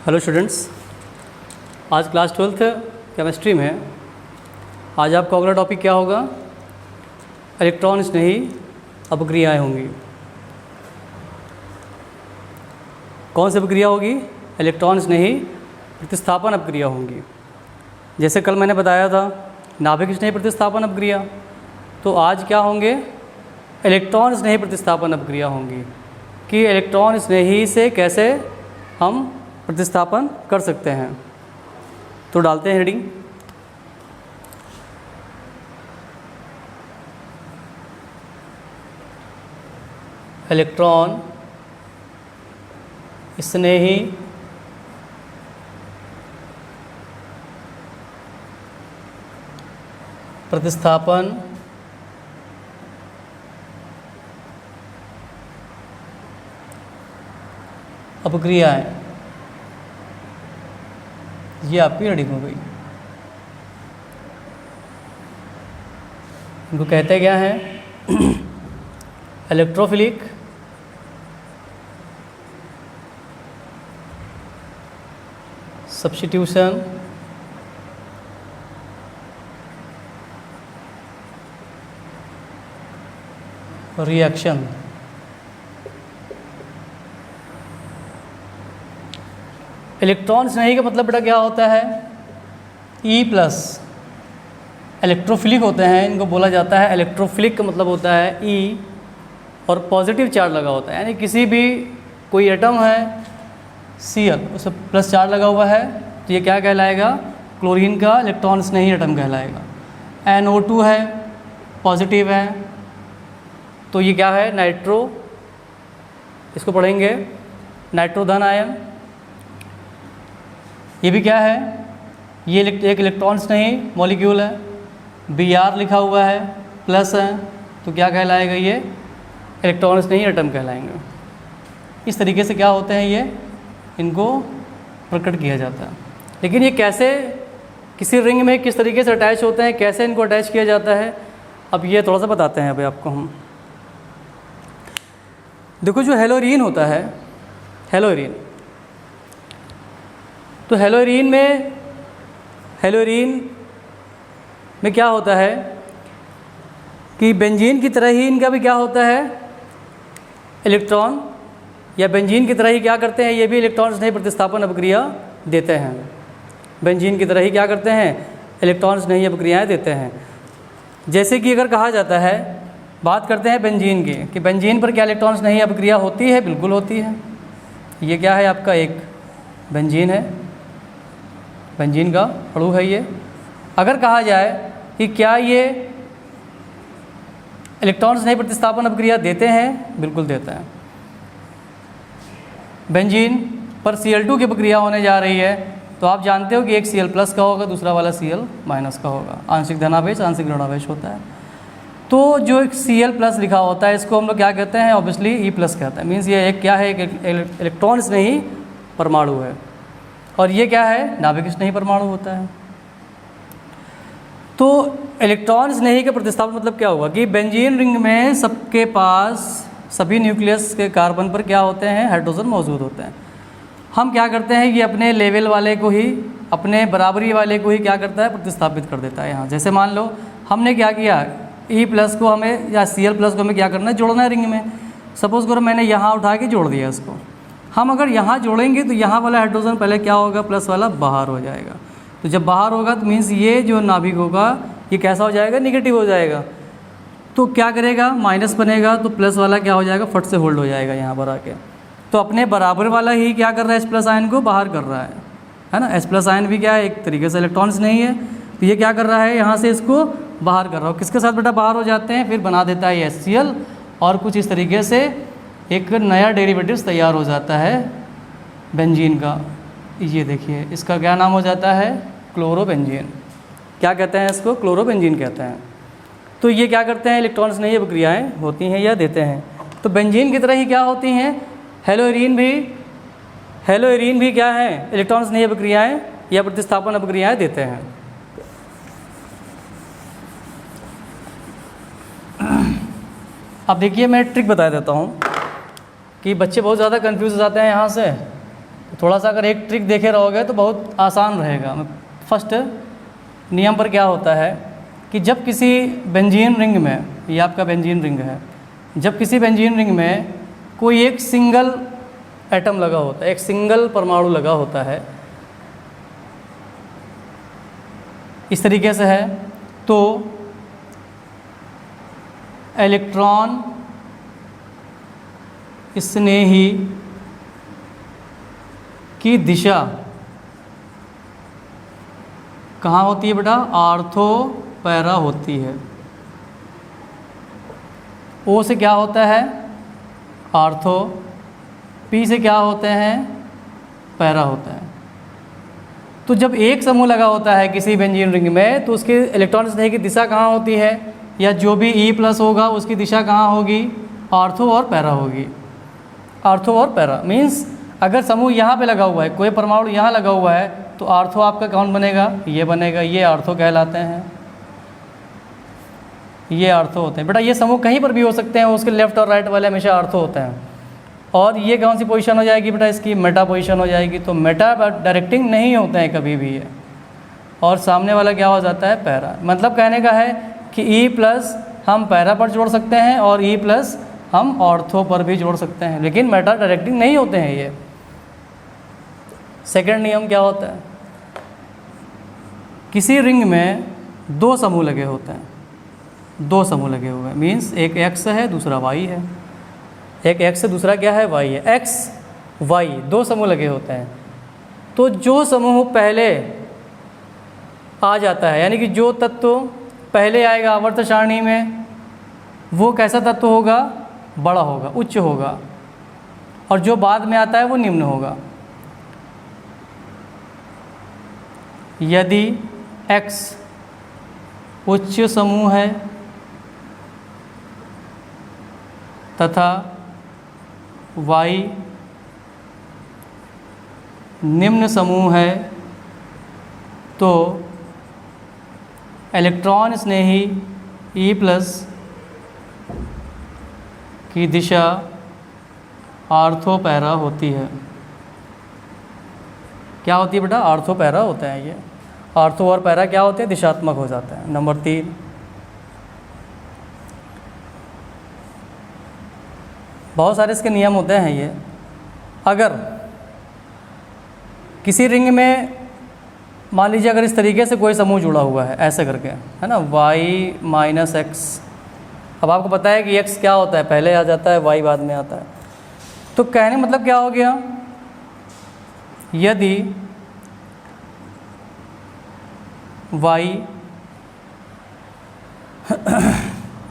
Hello students, आज class 12th chemistry में आज आपका अगला टॉपिक क्या होगा? इलेक्ट्रॉन स्नेही अपक्रियाएँ होंगी। कौन सी अपक्रिया होगी? इलेक्ट्रॉन स्नेही प्रतिस्थापन अपक्रिया होंगी। जैसे कल मैंने बताया था नाभिक स्नेही प्रतिस्थापन अपक्रिया, तो आज क्या होंगे? इलेक्ट्रॉन स्नेही प्रतिस्थापन अपक्रिया होंगी कि इलेक्ट्रॉन स्नेही से कैसे हम प्रतिस्थापन कर सकते हैं। तो डालते हैं हेडिंग। इलेक्ट्रॉन स्नेही प्रतिस्थापन अपक्रियाएं, ये आपकी हेडिंग हो गई। इनको कहते क्या हैं? Electrophilic substitution reaction. इलेक्ट्रॉन स्नेही का मतलब बेटा क्या होता है? E plus. इलेक्ट्रोफिलिक होते हैं, इनको बोला जाता है इलेक्ट्रोफिलिक का मतलब होता है E और पॉजिटिव चार्ज लगा होता है, यानी किसी भी कोई एटम है Cl उस पर प्लस चार्ज लगा हुआ है तो ये क्या कहलाएगा? क्लोरीन का इलेक्ट्रॉन स्नेही एटम कहलाएगा। NO2 है, पॉजिटिव है, तो ये क्या है? नाइट्रो, इसको पढ़ेंगे नाइट्रोधन आयन। ये भी क्या है? ये एक इलेक्ट्रॉन स्नेही मॉलिक्यूल है, Br लिखा हुआ है, प्लस है, तो क्या कहलाएगा? ये इलेक्ट्रॉन स्नेही एटम कहलाएंगे। इस तरीके से क्या होते हैं ये, इनको प्रकट किया जाता है। लेकिन ये कैसे किसी रिंग में किस तरीके से अटैच होते हैं, कैसे इनको अटैच किया जाता है, अब ये थोड़ा सा बताते हैं अभी आपको हम। देखो जो हेलोरीन होता है, हेलोरीन, तो हेलोरीन में क्या होता है कि बेंजीन की तरह ही इनका भी क्या होता है? इलेक्ट्रॉन, या बेंजीन की तरह ही क्या करते हैं? ये भी इलेक्ट्रॉन स्नेही प्रतिस्थापन अपक्रिया देते हैं। बेंजीन की तरह ही क्या करते हैं? इलेक्ट्रॉन स्नेही अपक्रियाएं देते हैं। जैसे कि अगर कहा जाता है, बात करते हैं बेंजीन की, कि बेंजीन पर क्या इलेक्ट्रॉन स्नेही अपक्रिया होती है? बिल्कुल होती है। ये क्या है आपका? एक बेंजीन है, बेंजीन का अणु है ये। अगर कहा जाए कि क्या ये इलेक्ट्रॉन स्नेही प्रतिस्थापन अपक्रिया देते हैं? बिल्कुल देता है। बेंजीन पर Cl2 की अपक्रिया होने जा रही है, तो आप जानते हो कि एक Cl प्लस का होगा, दूसरा वाला Cl माइनस का होगा। आंशिक धनावेश आंशिक ऋणावेश होता है। तो जो एक Cl प्लस लिखा होता है इसको हम लोग क्या कहते हैं? ऑब्वियसली E प्लस कहते हैं। मीन्स ये एक क्या है? एक इलेक्ट्रॉन स्नेही परमाणु है। और ये क्या है? नाभिक स्नेही परमाणु होता है। तो इलेक्ट्रॉन स्नेही का प्रतिस्थापन मतलब क्या होगा कि बेंजीन रिंग में सबके पास सभी न्यूक्लियस के कार्बन पर क्या होते हैं? हाइड्रोजन मौजूद होते हैं। हम क्या करते हैं कि अपने लेवल वाले को ही, अपने बराबरी वाले को ही क्या करता है? प्रतिस्थापित कर देता है यहाँ। जैसे मान लो हमने क्या किया, E प्लस को हमें या Cl प्लस को हमें क्या करना है? जोड़ना है रिंग में। सपोज़ करो मैंने यहाँ उठा के जोड़ दिया इसको। हम अगर यहाँ जोड़ेंगे तो यहाँ वाला हाइड्रोजन पहले क्या होगा? प्लस वाला बाहर हो जाएगा। तो जब बाहर होगा तो मीन्स ये जो नाभिक होगा ये कैसा हो जाएगा? निगेटिव हो जाएगा। तो क्या करेगा? माइनस बनेगा, तो प्लस वाला क्या हो जाएगा? फट से होल्ड हो जाएगा यहाँ पर आके। तो अपने बराबर वाला ही क्या कर रहा है? H प्लस आयन को बाहर कर रहा है ना। H प्लस आयन भी क्या है? एक तरीके से इलेक्ट्रॉन्स नहीं है, तो ये क्या कर रहा है? यहाँ से इसको बाहर कर रहा हो। किसके साथ बेटा बाहर हो जाते हैं? फिर बना देता है HCl, और कुछ इस तरीके से एक नया डेरिवेटिव्स तैयार हो जाता है बेंजीन का। ये देखिए इसका क्या नाम हो जाता है? क्लोरोबेंजीन। क्या कहते हैं इसको? क्लोरोबेंजीन कहते हैं। तो ये क्या करते हैं? इलेक्ट्रॉन स्नेही अपक्रियाएं होती हैं या देते हैं। तो बेंजीन की तरह ही क्या होती हैं? हेलोरीन भी क्या है? इलेक्ट्रॉन स्नेही अपक्रियाएं या प्रतिस्थापन अपक्रियाएं देते हैं। अब देखिए मैं ट्रिक बता देता हूँ कि बच्चे बहुत ज़्यादा कंफ्यूज हो जाते हैं यहाँ से थोड़ा सा अगर एक ट्रिक देखे रहोगे तो बहुत आसान रहेगा। फर्स्ट नियम पर क्या होता है कि जब किसी बेंजीन रिंग में, ये आपका बेंजीन रिंग है, जब किसी बेंजीन रिंग में कोई एक सिंगल एटम लगा होता है, एक सिंगल परमाणु लगा होता है, इस तरीके से है, तो इलेक्ट्रॉन स्नेही की दिशा कहाँ होती है बेटा? आर्थो पैरा होती है। ओ से क्या होता है? आर्थो। पी से क्या होते हैं? पैरा होता है। तो जब एक समूह लगा होता है किसी बेंजीन रिंग में, तो उसके इलेक्ट्रॉन स्नेह की दिशा कहाँ होती है, या जो भी E+ होगा उसकी दिशा कहाँ होगी? आर्थो और पैरा होगी। आर्थो और पैरा मीन्स अगर समूह यहाँ पे लगा हुआ है, कोई परमाणु यहाँ लगा हुआ है, तो आर्थो आपका कौन बनेगा? ये बनेगा। ये आर्थो कहलाते हैं, ये आर्थो होते हैं। बेटा ये समूह कहीं पर भी हो सकते हैं, उसके लेफ्ट और राइट वाले हमेशा आर्थो होते हैं। और ये कौन सी पोजीशन हो जाएगी बेटा? इसकी मेटा पोजीशन हो जाएगी। तो मेटा डायरेक्टिंग नहीं होते हैं कभी भी ये, और सामने वाला क्या हो जाता है? पैरा। मतलब कहने का है कि E+ हम पैरा पर जोड़ सकते हैं और E+ हम ऑर्थो पर भी जोड़ सकते हैं, लेकिन मेटा डायरेक्टिंग नहीं होते हैं ये। सेकंड नियम क्या होता है? किसी रिंग में दो समूह लगे होते हैं, दो समूह लगे हुए हैं, मीन्स एक X है दूसरा Y है। एक X है दूसरा क्या है? Y है। X Y दो समूह लगे होते हैं। तो जो समूह पहले आ जाता है, यानी कि जो तत्व पहले आएगा आवर्त सारणी में, वो कैसा तत्व होगा? बड़ा होगा, उच्च होगा। और जो बाद में आता है वो निम्न होगा। यदि X उच्च समूह है तथा Y निम्न समूह है, तो इलेक्ट्रॉन स्नेही E+ की दिशा आर्थो पैरा होती है। क्या होती है बेटा? आर्थो पैरा होता है ये। आर्थो और पैरा क्या होते हैं? दिशात्मक हो जाता है। नंबर 3, बहुत सारे इसके नियम होते हैं ये। अगर किसी रिंग में मान लीजिए अगर इस तरीके से कोई समूह जुड़ा हुआ है, ऐसे करके, है ना, Y - X। अब आपको पता है कि X क्या होता है? पहले आ जाता है, Y बाद में आता है। तो कहने मतलब क्या हो गया? यदि Y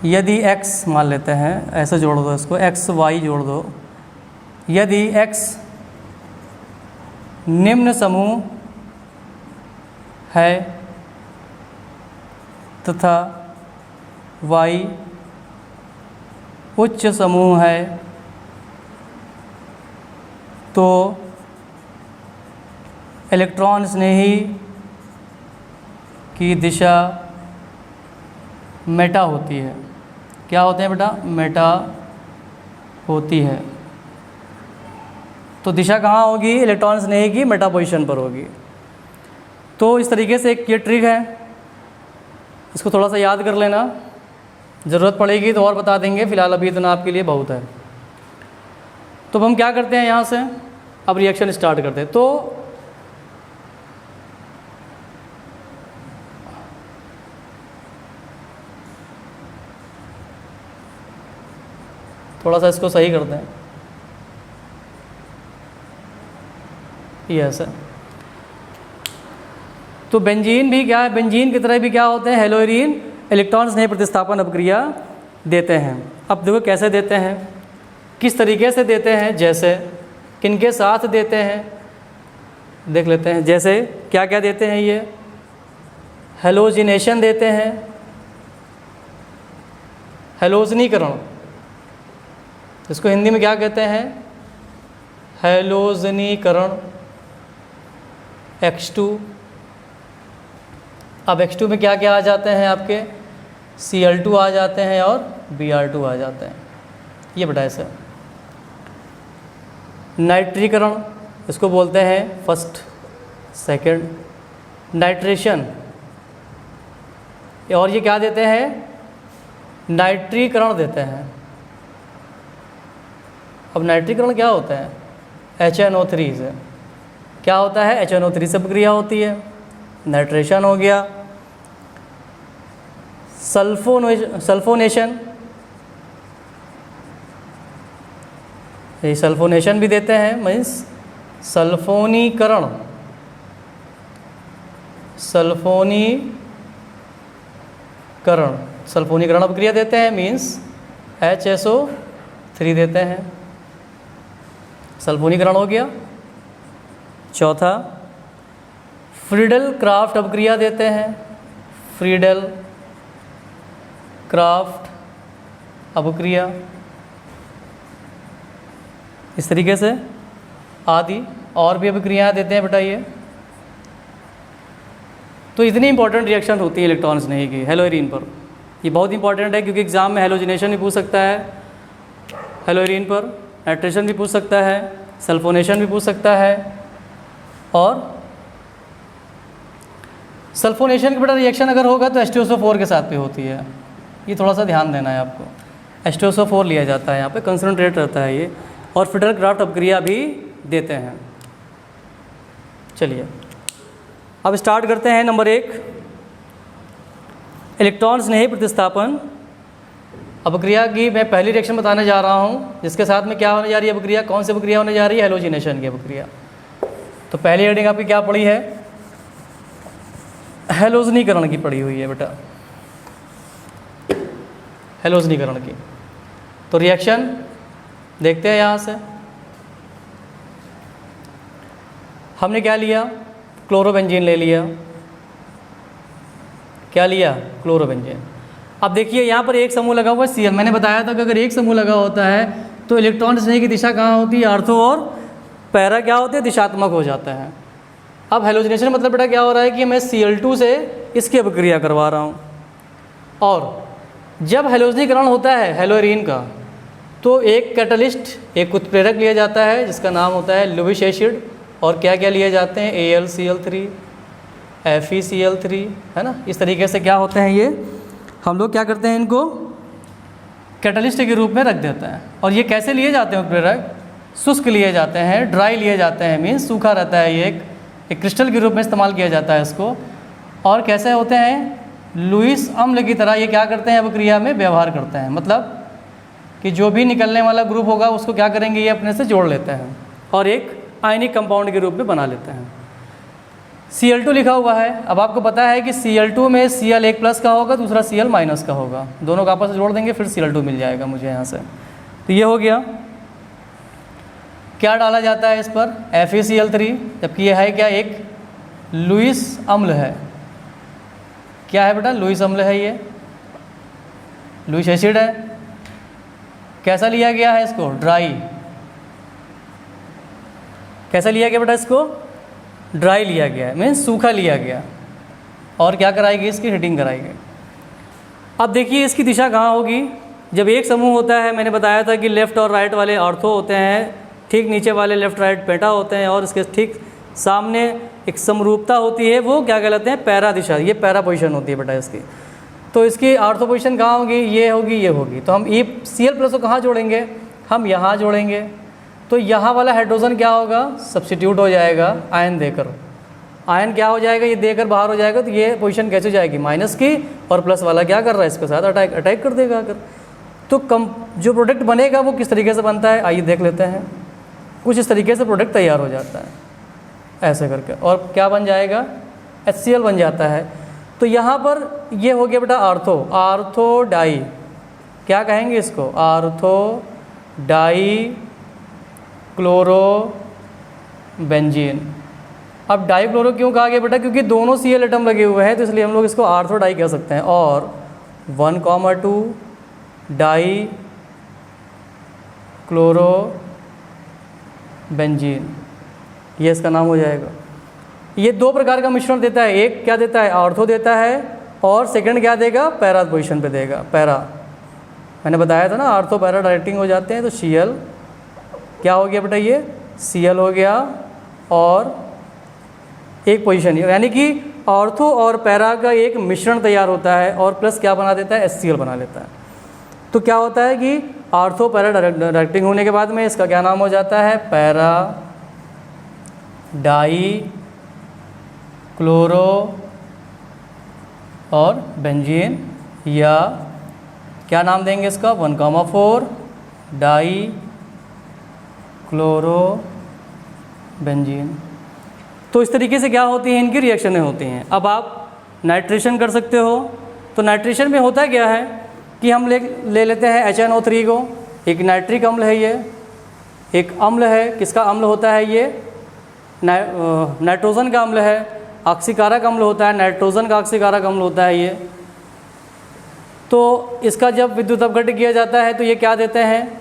यदि X मान लेते हैं, ऐसे जोड़ दो इसको, X Y जोड़ दो। यदि X निम्न समूह है तथा Y उच्च समूह है, तो इलेक्ट्रॉन स्नेही की दिशा मेटा होती है। क्या होते हैं बेटा? मेटा होती है। तो दिशा कहाँ होगी? इलेक्ट्रॉन स्नेही की मेटा पोजीशन पर होगी। तो इस तरीके से एक ये ट्रिक है, इसको थोड़ा सा याद कर लेना, ज़रूरत पड़ेगी तो और बता देंगे, फिलहाल अभी इतना आपके लिए बहुत है। तो अब हम क्या करते हैं यहाँ से, अब रिएक्शन स्टार्ट करते हैं। तो थोड़ा सा इसको सही करते हैं, ये ऐसा। तो बेंजीन भी क्या है? बेंजीन की तरह भी क्या होते हैं? हेलोरीन इलेक्ट्रॉन स्नेह प्रतिस्थापन अपक्रिया देते हैं। अब देखो कैसे देते हैं, किस तरीके से देते हैं, जैसे किनके साथ देते हैं देख लेते हैं। जैसे क्या क्या देते हैं ये? हेलोजिनेशन देते हैं, हेलोजनीकरण, इसको हिंदी में क्या कहते हैं? हेलोजनीकरण, X2। अब X2 में क्या क्या आ जाते हैं आपके? Cl2 आ जाते हैं और Br2 आ जाते हैं। ये बेटा ऐसे। नाइट्रीकरण, इसको बोलते हैं फर्स्ट सेकंड नाइट्रेशन, और ये क्या देते हैं, नाइट्रीकरण देते हैं। अब नाइट्रीकरण क्या होता है, HNO3 से क्या होता है, HNO3 से प्रक्रिया होती है, नाइट्रेशन हो गया। सल्फोनेशन, ये सल्फोनेशन भी देते हैं, मीन्स सल्फोनीकरण, सल्फोनीकरण प्रक्रिया देते हैं, मीन्स HSO3 देते हैं, सल्फोनीकरण हो गया। चौथा फ्रीडल क्राफ्ट अपक्रिया देते हैं, फ्रीडल क्राफ्ट अपक्रिया, इस तरीके से आदि और भी अभिक्रियाएँ देते हैं बेटा ये। तो इतनी इंपॉर्टेंट रिएक्शन होती है इलेक्ट्रॉन स्नेही की हेलोइरिन पर। ये बहुत इंपॉर्टेंट है क्योंकि एग्जाम में हेलोजिनेशन भी पूछ सकता है, हेलोइरिन पर नाइट्रेशन भी पूछ सकता है, सल्फोनेशन भी पूछ सकता है, और सल्फोनेशन का बेटा रिएक्शन अगर होगा तो H2SO4 के साथ भी होती है, ये थोड़ा सा ध्यान देना है आपको। H2SO4 लिया जाता है यहाँ पे, कंसनट्रेट रहता है ये, और फ्रीडल क्राफ्ट अपक्रिया भी देते हैं। चलिए अब स्टार्ट करते हैं। नंबर 1 इलेक्ट्रॉन स्नेही प्रतिस्थापन अपक्रिया की मैं पहली रिएक्शन बताने जा रहा हूँ, जिसके साथ में क्या होने जा रही है अपक्रिया, कौन सी अपक्रिया होने जा रही है, हेलोजिनेशन की अपक्रिया। तो पहली हेडिंग आपकी क्या पड़ी है, हेलोजनीकरण की पड़ी हुई है बेटा, हेलोजनीकरण की। तो रिएक्शन देखते हैं यहाँ से, हमने क्या लिया, क्लोरोबेंजीन ले लिया, क्या लिया, क्लोरोबेंजीन। अब देखिए यहाँ पर एक समूह लगा हुआ है Cl, मैंने बताया था कि अगर एक समूह लगा होता है तो इलेक्ट्रॉन स्नेही की दिशा कहाँ होती है, आर्थो और पैरा क्या होते हैं, दिशात्मक हो जाता है। अब हेलोजिनेशन मतलब बेटा क्या हो रहा है कि मैं Cl2 से इसकी अपक्रिया करवा रहा हूँ, और जब हेलोजनीकरण होता है हेलोइरिन का तो एक कैटलिस्ट, एक उत्प्रेरक लिया जाता है जिसका नाम होता है लुईस एसिड, और क्या क्या लिए जाते हैं, AlCl3, FeCl3, है ना। इस तरीके से क्या होते हैं ये, हम लोग क्या करते हैं, इनको कैटलिस्ट के रूप में रख देते हैं। और ये कैसे लिए जाते हैं उत्प्रेरक, शुष्क लिए जाते हैं, ड्राई लिए जाते हैं, मीन्स सूखा रहता है ये, एक क्रिस्टल के रूप में इस्तेमाल किया जाता है इसको। और कैसे होते हैं, लुईस अम्ल की तरह ये क्या करते हैं, अपक्रिया में व्यवहार करते हैं, मतलब कि जो भी निकलने वाला ग्रुप होगा उसको क्या करेंगे, ये अपने से जोड़ लेते हैं और एक आयनिक कंपाउंड के रूप में बना लेते हैं। Cl2 लिखा हुआ है, अब आपको पता है कि Cl2 में Cl1+ का होगा, दूसरा Cl- का होगा, दोनों का आपस में जोड़ देंगे फिर Cl2 मिल जाएगा मुझे यहाँ से। तो ये हो गया। क्या डाला जाता है इस पर, FeCl3, जबकि ये है क्या, एक लुईस अम्ल है। क्या है बेटा, लुईस अम्ल है, ये लुईस एसिड है। कैसा लिया गया है इसको, ड्राई। कैसा लिया गया बेटा इसको, ड्राई लिया गया है, मीन्स सूखा लिया गया, और क्या कराई गई, इसकी हीटिंग कराई गई। अब देखिए इसकी दिशा कहाँ होगी, जब एक समूह होता है, मैंने बताया था कि लेफ़्ट और राइट वाले ऑर्थो होते हैं, ठीक नीचे वाले लेफ़्ट राइट पेटा होते हैं, और इसके ठीक सामने एक समरूपता होती है, वो क्या कहलाते हैं, पैरा दिशा। ये पैरा पोजीशन होती है बेटा इसकी। तो इसकी ऑर्थो पोजीशन कहाँ होगी, ये होगी, ये होगी। तो हम Cl+ को कहाँ जोड़ेंगे, हम यहाँ जोड़ेंगे। तो यहाँ वाला हाइड्रोजन क्या होगा, सब्स्टिट्यूट हो जाएगा आयन देकर। आयन क्या हो जाएगा, ये देकर बाहर हो जाएगा। तो ये पोजीशन कैसे जाएगी, माइनस की, और प्लस वाला क्या कर रहा है, इसके साथ अटैक कर देगा अगर। तो जो प्रोडक्ट बनेगा वो किस तरीके से बनता है, आइए देख लेते हैं। कुछ इस तरीके से प्रोडक्ट तैयार हो जाता है ऐसे करके, और क्या बन जाएगा, HCl बन जाता है। तो यहाँ पर ये हो गया बेटा आर्थो डाई, क्या कहेंगे इसको, आर्थो डाई क्लोरोबेंजीन। अब डाई क्लोरो क्यों कहा गया बेटा, क्योंकि दोनों Cl एटम लगे हुए हैं, तो इसलिए हम लोग इसको आर्थो डाई कह सकते हैं। और 1,2 डाई क्लोरोबेंजीन, ये इसका नाम हो जाएगा। ये दो प्रकार का मिश्रण देता है, एक क्या देता है, आर्थो देता है, और सेकंड क्या देगा, पैरा पोजीशन पे देगा, पैरा। मैंने बताया था ना, आर्थो पैरा डायरेक्टिंग हो जाते हैं। तो Cl क्या हो गया बेटा, ये Cl हो गया, और एक पोजीशन, यानी कि ऑर्थो और पैरा का एक मिश्रण तैयार होता है और प्लस क्या बना देता है, HCl बना लेता है। तो क्या होता है कि ऑर्थो पैरा डायरेक्टिंग होने के बाद में इसका क्या नाम हो जाता है, पैरा डाई क्लोरो और बेंजीन, या क्या नाम देंगे इसका 1,4 डाई क्लोरो बेंजीन। तो इस तरीके से क्या होती हैं, इनकी रिएक्शनें होती हैं। अब आप नाइट्रेशन कर सकते हो। तो नाइट्रेशन में होता क्या है कि हम ले लेते हैं HNO3 को, एक नाइट्रिक अम्ल है ये, एक अम्ल है, किसका अम्ल होता है ये, नाइट्रोजन का अम्ल है, ऑक्सीकारक अम्ल होता है, नाइट्रोजन का ऑक्सीकारक अम्ल होता है ये। तो इसका जब विद्युत अपघट्य किया जाता है तो ये क्या देते हैं,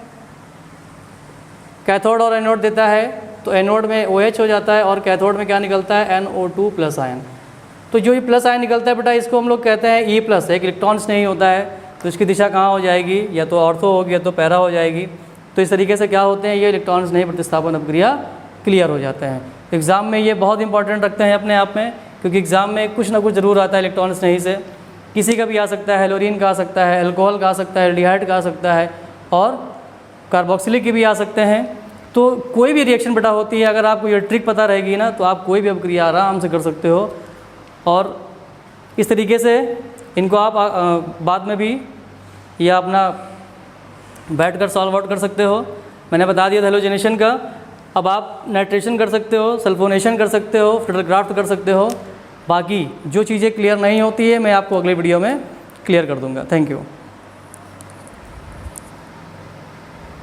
कैथोड और एनोड देता है। तो एनोड में OH हो जाता है और कैथोड में क्या निकलता है, NO2 प्लस आयन। तो जो ये प्लस आयन निकलता है बेटा, इसको हम लोग कहते हैं E प्लस। एक इलेक्ट्रॉन्स नहीं होता है तो इसकी दिशा कहाँ हो जाएगी, या तो ऑर्थो होगी या तो पैरा हो जाएगी। तो इस तरीके से क्या होते हैं, ये इलेक्ट्रॉन्स नहीं प्रतिस्थापन अपक्रिया क्लियर हो जाते हैं। एग्ज़ाम में ये बहुत इंपॉर्टेंट रखते हैं अपने आप में, क्योंकि एग्ज़ाम में कुछ ना कुछ ज़रूर आता है इलेक्ट्रॉन्स नहीं से। किसी का भी आ सकता है, हेलोरीन का आ सकता है, अल्कोहल का आ सकता है, एल्डिहाइड का आ सकता है और कार्बोक्सिलिक के भी आ सकते हैं। तो कोई भी रिएक्शन बेटा होती है, अगर आपको ये ट्रिक पता रहेगी ना तो आप कोई भी अपक्रिया आराम से कर सकते हो। और इस तरीके से इनको आप बाद में भी या अपना बैठ कर सॉल्व आउट कर सकते हो। मैंने बता दिया हेलोजेनेशन का। अब आप नाइट्रेशन कर सकते हो, सल्फोनेशन कर सकते हो, फिल्टरक्राफ्ट कर सकते हो। बाकी जो चीज़ें क्लियर नहीं होती है मैं आपको अगले वीडियो में क्लियर कर दूंगा। Thank you.